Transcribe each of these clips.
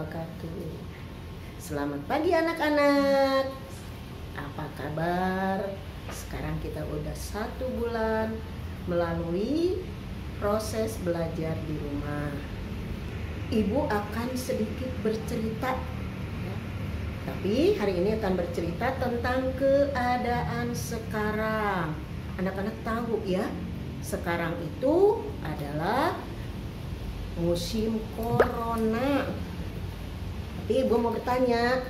wabarakatuh. Selamat pagi anak-anak. Apa kabar? Sekarang kita udah 1 bulan melalui proses belajar di rumah. Ibu akan sedikit bercerita, ya. Tapi hari ini akan bercerita tentang keadaan sekarang. Anak-anak tahu ya, sekarang itu adalah musim corona. Tapi ibu mau bertanya,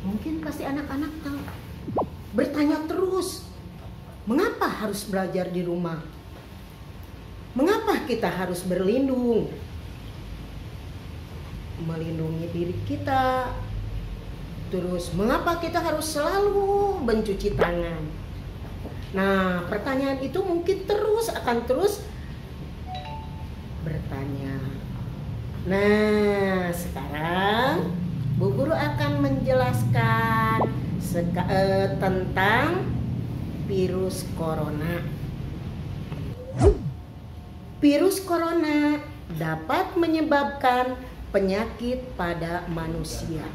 mungkin pasti anak-anak tahu, bertanya terus, mengapa harus belajar di rumah? Mengapa kita harus berlindung? Melindungi diri kita. Terus mengapa kita harus selalu mencuci tangan? Nah, pertanyaan itu mungkin akan terus bertanya. Nah, sekarang Bu Guru akan menjelaskan tentang virus corona. Virus corona dapat menyebabkan penyakit pada manusia.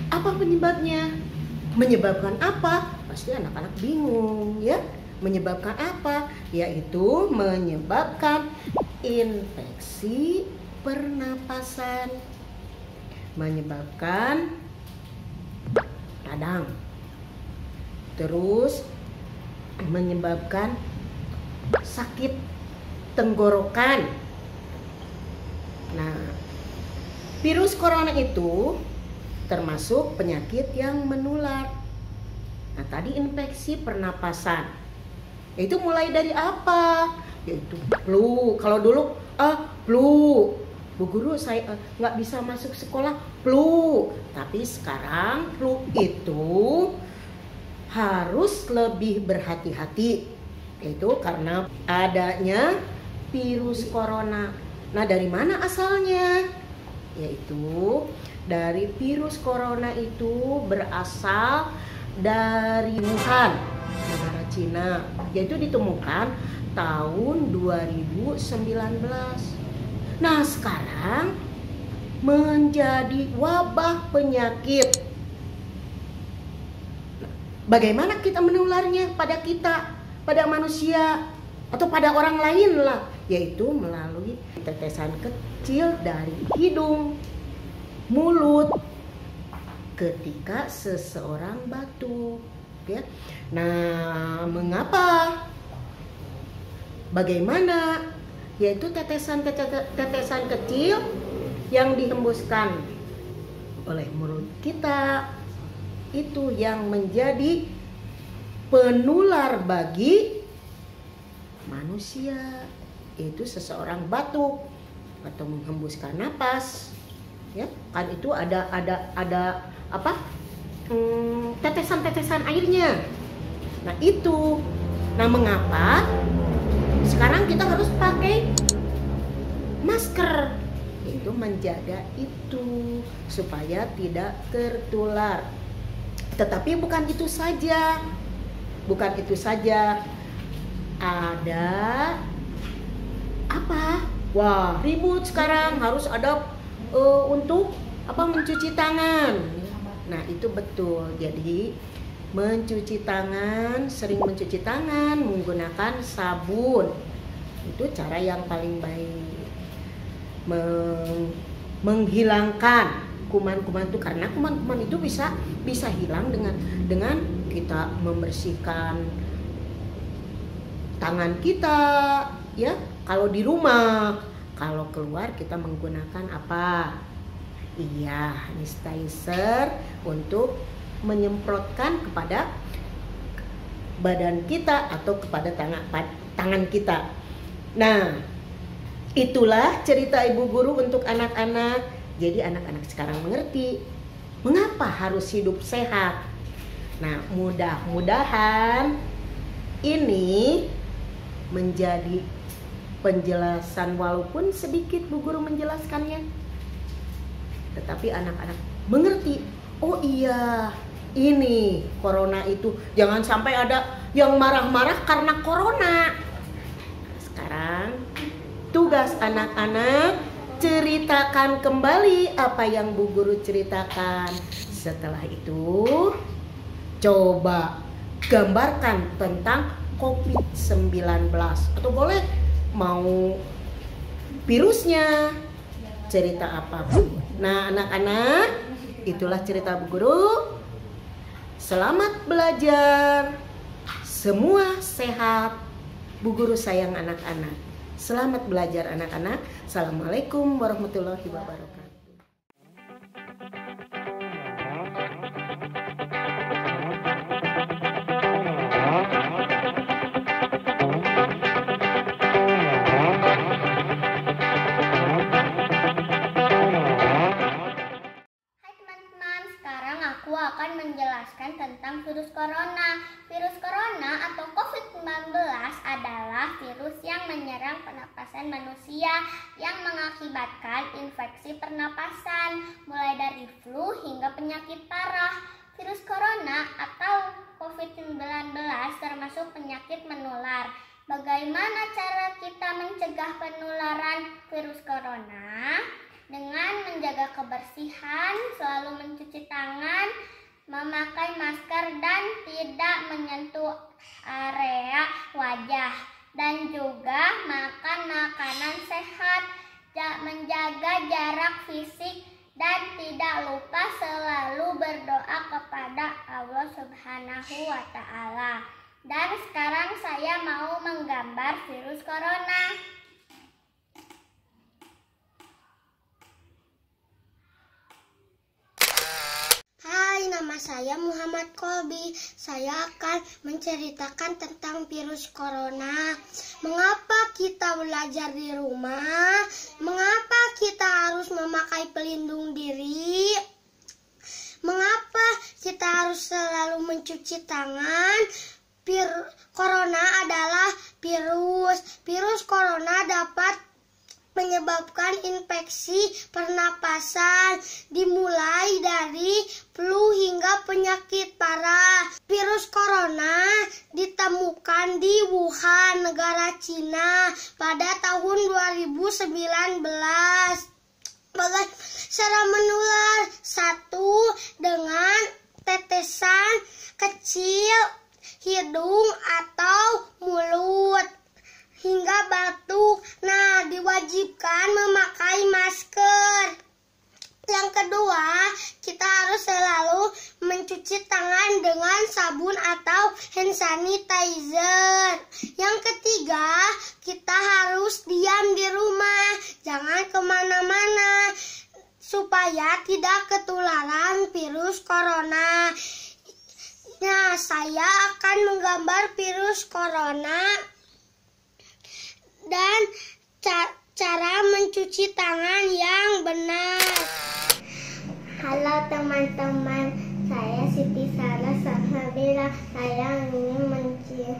Apa penyebabnya? Menyebabkan apa? Pasti anak-anak bingung ya. Menyebabkan apa? Yaitu menyebabkan infeksi pernapasan, menyebabkan radang, terus menyebabkan sakit tenggorokan. Nah, virus corona itu termasuk penyakit yang menular. Nah, tadi infeksi pernapasan. Itu mulai dari apa? Yaitu flu. Kalau dulu flu, Bu Guru saya nggak bisa masuk sekolah, flu. Tapi sekarang flu itu harus lebih berhati-hati. Itu karena adanya virus corona. Nah, dari mana asalnya? Yaitu dari virus corona itu berasal dari Wuhan, negara Cina, yaitu ditemukan tahun 2019. Nah, sekarang menjadi wabah penyakit. Bagaimana kita menularnya pada kita, pada manusia, atau pada orang lain lah, yaitu melalui tetesan kecil dari hidung, mulut, ketika seseorang batuk, ya. Nah, mengapa? Bagaimana? Yaitu tetesan kecil yang dihembuskan oleh mulut kita itu yang menjadi penular bagi manusia. Itu seseorang batuk atau menghembuskan napas, ya kan, itu ada apa? Tetesan-tetesan airnya. Nah, itu. Nah, mengapa sekarang kita harus pakai masker? Itu menjaga itu supaya tidak tertular. Tetapi bukan itu saja. Ada apa? Wah, ribut sekarang, harus ada untuk apa? Mencuci tangan. Nah, itu betul. Jadi mencuci tangan, sering mencuci tangan menggunakan sabun. Itu cara yang paling baik. Menghilangkan kuman-kuman itu, karena kuman-kuman itu bisa hilang dengan kita membersihkan tangan kita, ya. Kalau di rumah, kalau keluar kita menggunakan apa? Iya, hand sanitizer untuk menyemprotkan kepada badan kita atau kepada tangan kita. Nah, itulah cerita Ibu Guru untuk anak-anak. Jadi anak-anak sekarang mengerti mengapa harus hidup sehat. Nah, mudah-mudahan ini menjadi penjelasan, walaupun sedikit Bu Guru menjelaskannya, tetapi anak-anak mengerti. Oh iya, ini corona itu jangan sampai ada yang marah-marah karena corona. Sekarang tugas anak-anak ceritakan kembali apa yang Bu Guru ceritakan. Setelah itu coba gambarkan tentang COVID-19 atau boleh mau virusnya, cerita apapun. Nah anak-anak, itulah cerita Bu Guru. Selamat belajar, semua sehat. Bu Guru sayang anak-anak. Selamat belajar anak-anak. Assalamualaikum warahmatullahi wabarakatuh. Aku akan menjelaskan tentang virus corona. Virus corona atau COVID-19 adalah virus yang menyerang pernapasan manusia yang mengakibatkan infeksi pernapasan, mulai dari flu hingga penyakit parah. Virus corona atau COVID-19 termasuk penyakit menular. Bagaimana cara kita mencegah penularan virus corona? Dengan menjaga kebersihan, selalu mencuci tangan, memakai masker dan tidak menyentuh area wajah, dan juga makan makanan sehat, menjaga jarak fisik, dan tidak lupa selalu berdoa kepada Allah Subhanahu wa Ta'ala. Dan sekarang saya mau menggambar virus corona. Nama saya Muhammad Kolbi. Saya akan menceritakan tentang virus corona. Mengapa kita belajar di rumah? Mengapa kita harus memakai pelindung diri? Mengapa kita harus selalu mencuci tangan? Corona adalah virus. Virus corona dapat menyebabkan infeksi pernapasan, dimulai dari flu hingga penyakit parah. Virus corona ditemukan di Wuhan, negara Cina pada tahun 2019. Cara menular: 1. Dengan tetesan kecil hidung atau mulut hingga batuk. Nah, diwajibkan memakai masker. Yang kedua, kita harus selalu mencuci tangan dengan sabun atau hand sanitizer. Yang ketiga, kita harus diam di rumah, jangan kemana-mana, supaya tidak ketularan virus corona. Nah, saya akan menggambar virus corona dan cara mencuci tangan yang benar. Halo teman-teman, saya Siti Sarah Salsabila. Saya ingin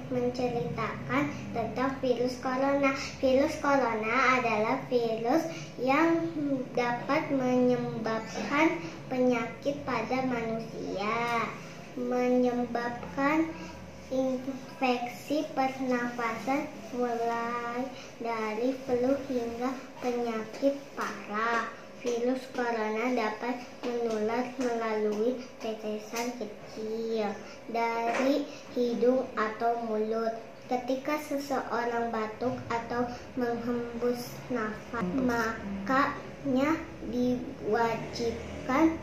menceritakan tentang virus corona. Virus corona adalah virus yang dapat menyebabkan penyakit pada manusia, menyebabkan infeksi pernafasan mulai dari flu hingga penyakit parah. Virus corona dapat menular melalui tetesan kecil dari hidung atau mulut. Ketika seseorang batuk atau menghembus nafas, makanya diwajibkan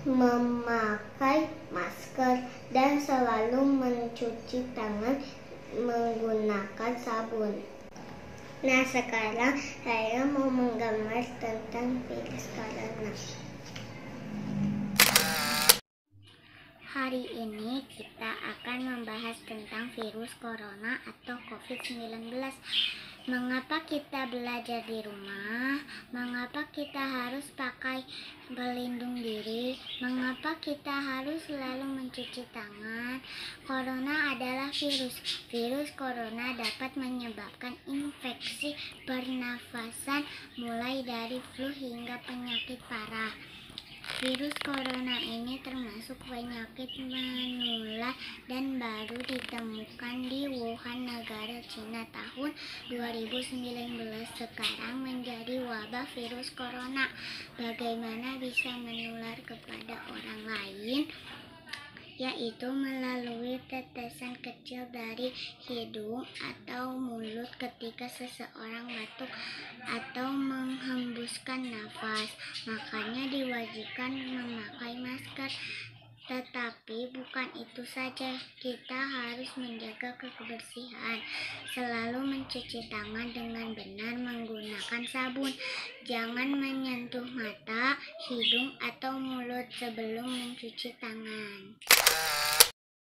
memakai masker dan selalu mencuci tangan menggunakan sabun. Nah, sekarang saya mau menggambar tentang virus corona. Hari ini kita akan membahas tentang virus corona atau COVID-19. Mengapa kita belajar di rumah? Mengapa kita harus pakai pelindung diri? Mengapa kita harus selalu mencuci tangan? Corona adalah virus. Virus corona dapat menyebabkan infeksi pernafasan mulai dari flu hingga penyakit parah. Virus corona ini termasuk penyakit menular dan baru ditemukan di Wuhan, negara Cina tahun 2019. Sekarang menjadi wabah virus corona. Bagaimana bisa menular kepada orang lain? Yaitu melalui tetesan kecil dari hidung atau mulut ketika seseorang batuk atau menghembuskan nafas. Makanya diwajibkan memakai masker. Tetapi bukan itu saja, kita harus menjaga kebersihan, selalu mencuci tangan dengan benar menggunakan sabun. Jangan menyentuh mata, hidung, atau mulut sebelum mencuci tangan.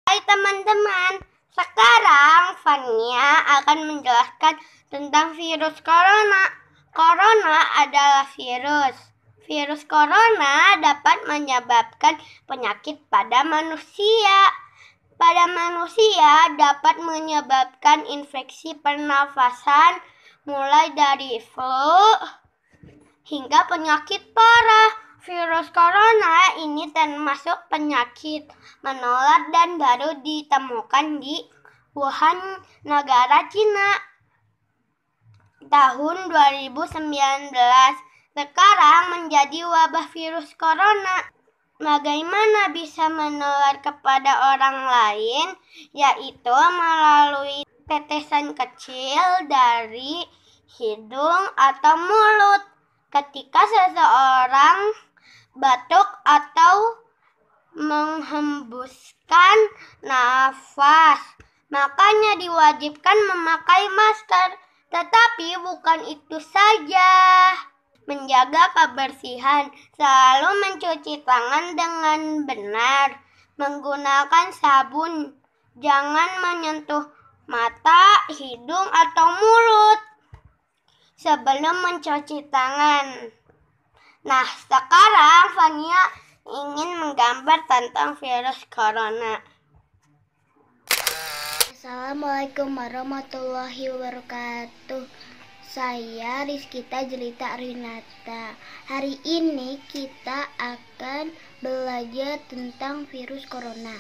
Hai teman-teman, sekarang Fania akan menjelaskan tentang virus corona. Corona adalah virus. Virus corona dapat menyebabkan penyakit pada manusia. Pada manusia dapat menyebabkan infeksi pernafasan, mulai dari flu hingga penyakit parah. Virus corona ini termasuk penyakit menular dan baru ditemukan di Wuhan, negara Cina tahun 2019. Sekarang menjadi wabah virus corona. Bagaimana bisa menular kepada orang lain? Yaitu melalui tetesan kecil dari hidung atau mulut ketika seseorang batuk atau menghembuskan nafas. Makanya diwajibkan memakai masker. Tetapi bukan itu saja. Menjaga kebersihan, selalu mencuci tangan dengan benar, menggunakan sabun, jangan menyentuh mata, hidung, atau mulut sebelum mencuci tangan. Nah, sekarang Fania ingin menggambar tentang virus corona. Assalamualaikum warahmatullahi wabarakatuh. Saya Rizkita Jelita Arinata. Hari ini kita akan belajar tentang virus corona.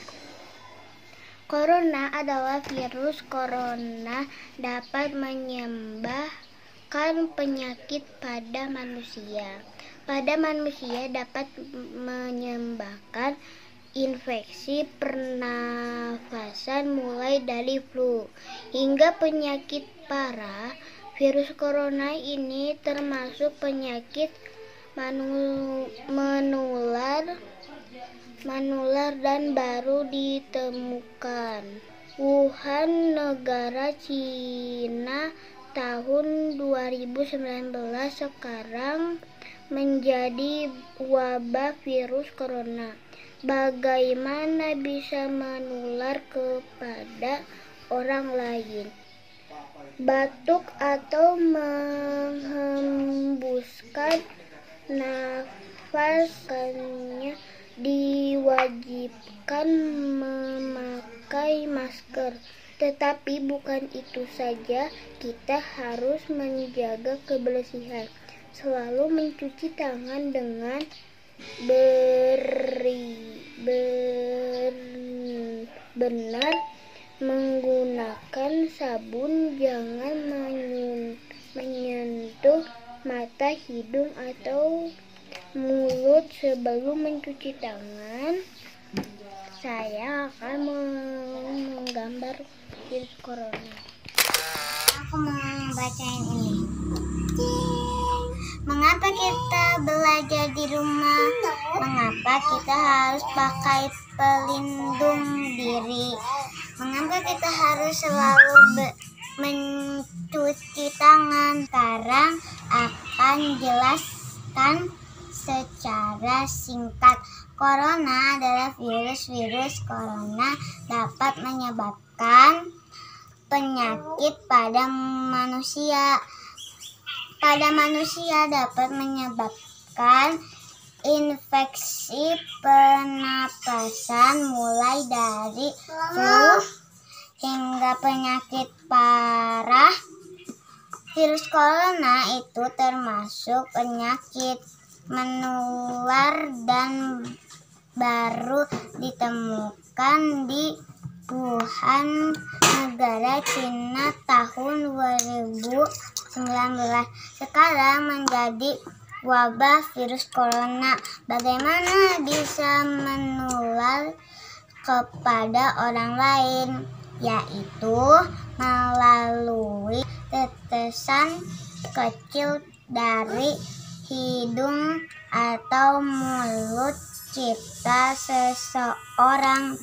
Corona adalah virus corona dapat menyebabkan penyakit pada manusia. Pada manusia dapat menyebabkan infeksi pernafasan mulai dari flu hingga penyakit parah. Virus corona ini termasuk penyakit menular dan baru ditemukan Wuhan, negara Cina tahun 2019. Sekarang menjadi wabah virus corona. Bagaimana bisa menular kepada orang lain? Batuk atau menghembuskan nafas, hanya diwajibkan memakai masker. Tetapi bukan itu saja, kita harus menjaga kebersihan, selalu mencuci tangan dengan benar, menggunakan sabun, jangan menyentuh mata, hidung, atau mulut sebelum mencuci tangan. Saya akan menggambar virus corona. Aku membacain ini. Mengapa kita belajar di rumah? Mengapa kita harus pakai pelindung diri? Mengapa kita harus selalu mencuci tangan? Sekarang akan jelaskan secara singkat. Corona adalah virus corona dapat menyebabkan penyakit pada manusia. Pada manusia dapat menyebabkan infeksi pernapasan mulai dari flu hingga penyakit parah. Virus corona itu termasuk penyakit menular dan baru ditemukan di Wuhan, negara Cina tahun 2019. Sekarang menjadi wabah virus corona. Bagaimana bisa menular kepada orang lain? Yaitu melalui tetesan kecil dari hidung atau mulut kita seseorang.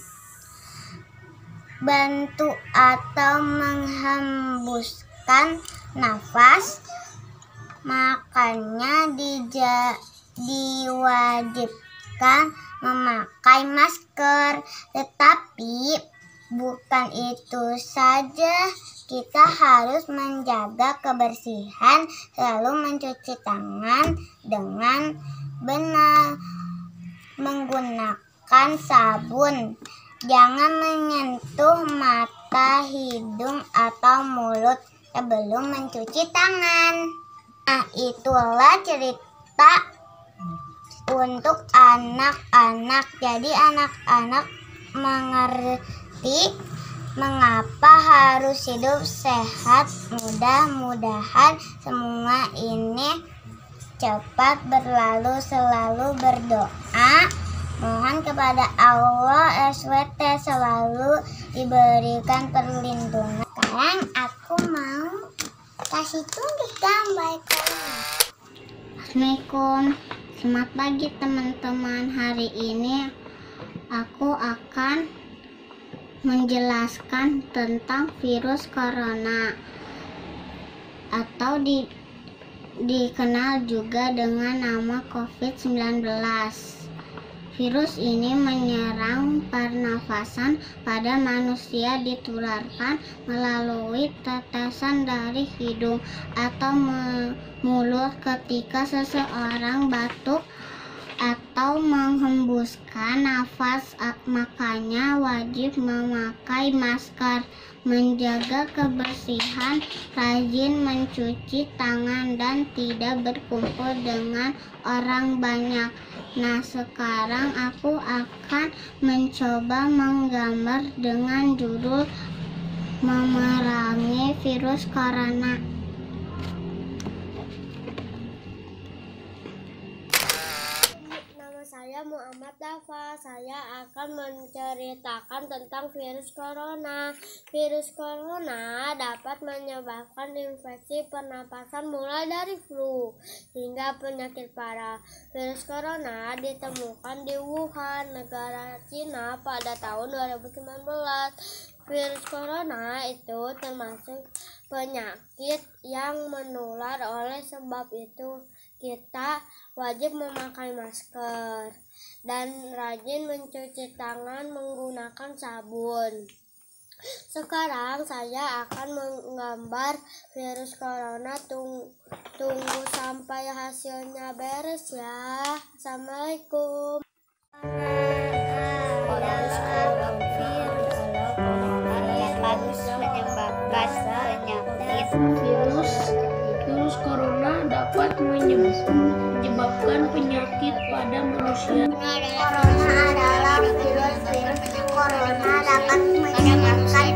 Bantu atau menghembuskan nafas, makanya diwajibkan memakai masker. Tetapi bukan itu saja, kita harus menjaga kebersihan, selalu mencuci tangan dengan benar, menggunakan sabun. Jangan menyentuh mata, hidung, atau mulut sebelum mencuci tangan. Nah, itulah cerita untuk anak-anak. Jadi anak-anak mengerti mengapa harus hidup sehat. Mudah-mudahan semua ini cepat berlalu. Selalu berdoa, mohon kepada Allah SWT selalu diberikan perlindungan. Sekarang aku mau kasih tunjuk gambar. Assalamualaikum, selamat pagi teman-teman. Hari ini aku akan menjelaskan tentang virus corona atau dikenal juga dengan nama COVID-19. Virus ini menyerang pernafasan pada manusia, ditularkan melalui tetesan dari hidung atau mulut ketika seseorang batuk atau menghembuskan nafas. Makanya wajib memakai masker, menjaga kebersihan, rajin mencuci tangan, dan tidak berkumpul dengan orang banyak. Nah, sekarang aku akan mencoba menggambar dengan judul memerangi virus corona. Nama saya Muhammad Dafa. Saya akan menceritakan tentang virus corona. Virus corona dapat menyebabkan infeksi pernapasan mulai dari flu hingga penyakit parah. Virus corona ditemukan di Wuhan, negara Cina pada tahun 2019. Virus corona itu termasuk penyakit yang menular, oleh sebab itu kita wajib memakai masker dan rajin mencuci tangan menggunakan sabun. Sekarang saya akan menggambar virus corona. Tunggu sampai hasilnya beres ya. Assalamualaikum. Virus corona dapat menyebabkan penyakit pada manusia. Corona adalah virus corona dapat menyebabkan